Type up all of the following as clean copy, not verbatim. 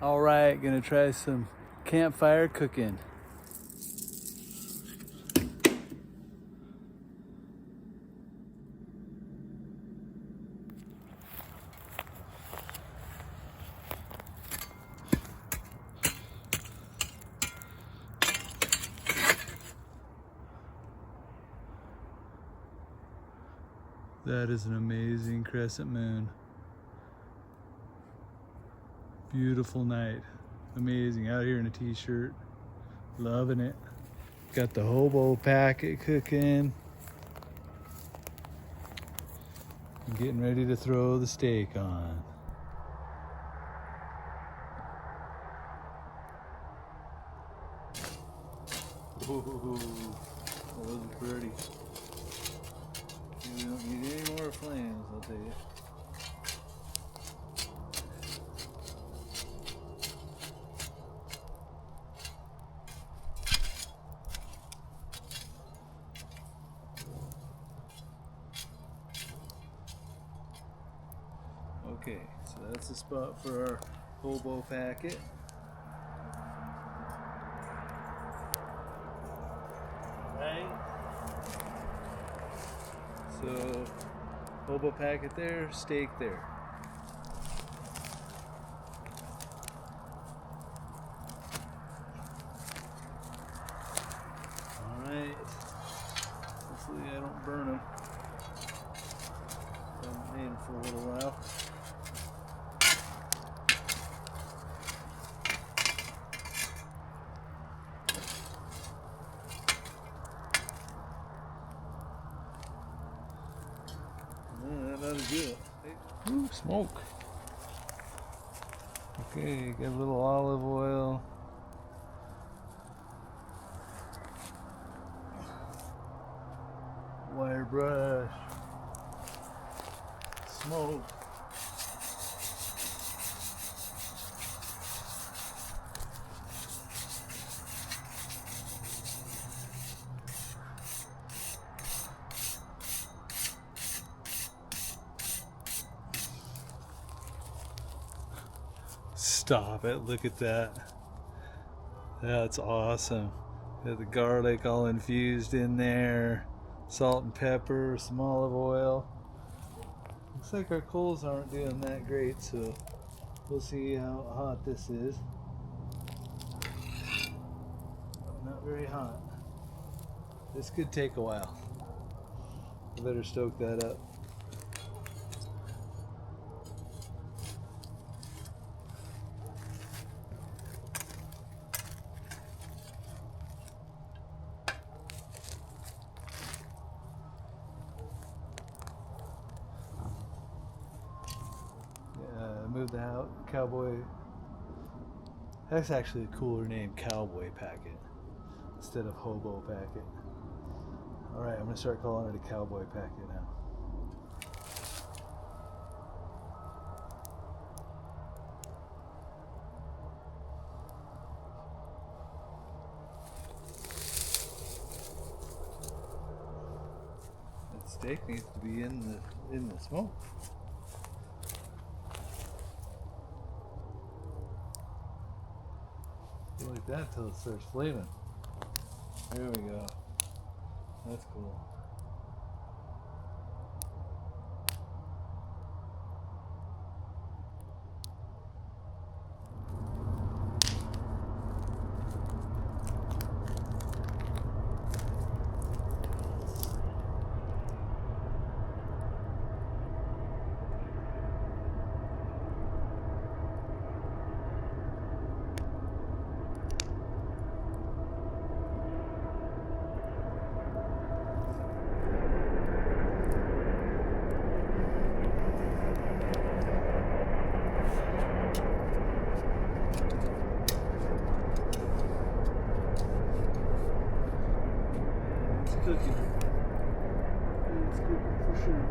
All right, gonna try some campfire cooking. That is an amazing crescent moon. Beautiful night. Amazing. Out here in a t-shirt. Loving it. Got the hobo packet cooking. I'm getting ready to throw the steak on. Ooh, those are pretty. We don't need any more flames, I'll tell you. Okay, so that's the spot for our hobo packet. Right? So, hobo packet there, steak there. Alright. Hopefully I don't burn them. I haven't made them for a little while. That ought to do it. Ooh, smoke. Okay, got a little olive oil. Wire brush. Smoke. Stop it, look at that. That's awesome. Got the garlic all infused in there. Salt and pepper, some olive oil. Looks like our coals aren't doing that great, so we'll see how hot this is. Not very hot. This could take a while. I better stoke that up. Move the Cowboy. That's actually a cooler name, Cowboy packet, instead of hobo packet. Alright, I'm going to start calling it a Cowboy packet now. That steak needs to be in the smoke. Like that till it starts flaming. There we go. That's cool. Cooking. It's cooking for sure.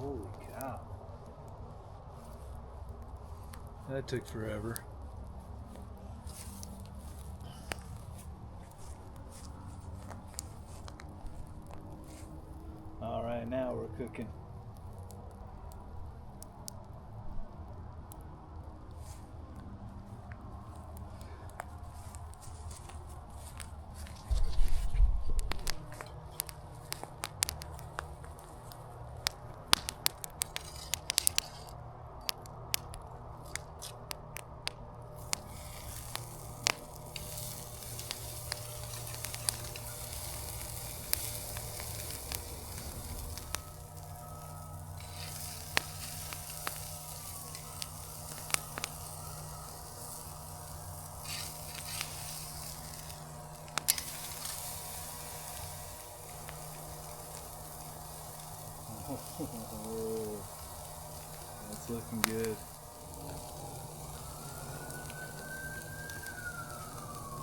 Holy cow. That took forever. All right, now we're cooking. Oh, that's looking good.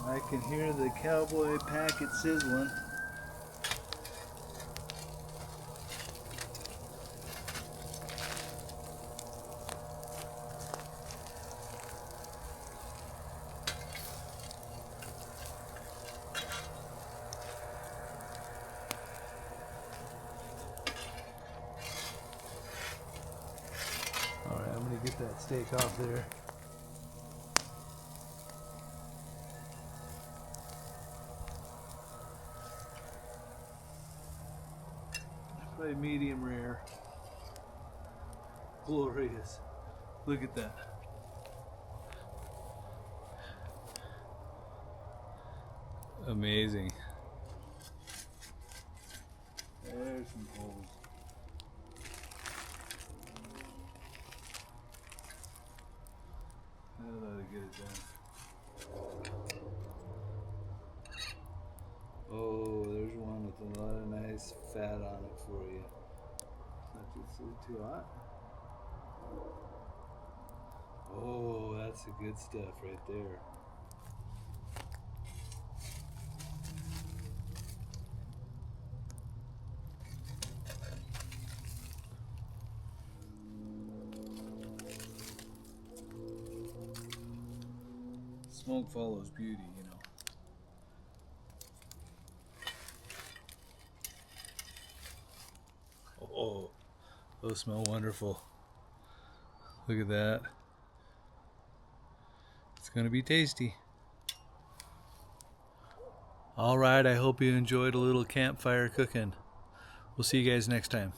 I can hear the Cowboy packet sizzling. Alright, I'm going to get that steak off there. Probably medium rare. Glorious. Look at that. Amazing. There's some holes. That ought to get it done. Oh, there's one with a lot of nice fat on it for you. Not just too hot. Oh, that's the good stuff right there. Smoke follows beauty, you know. Oh, those smell wonderful. Look at that. It's gonna be tasty. Alright, I hope you enjoyed a little campfire cooking. We'll see you guys next time.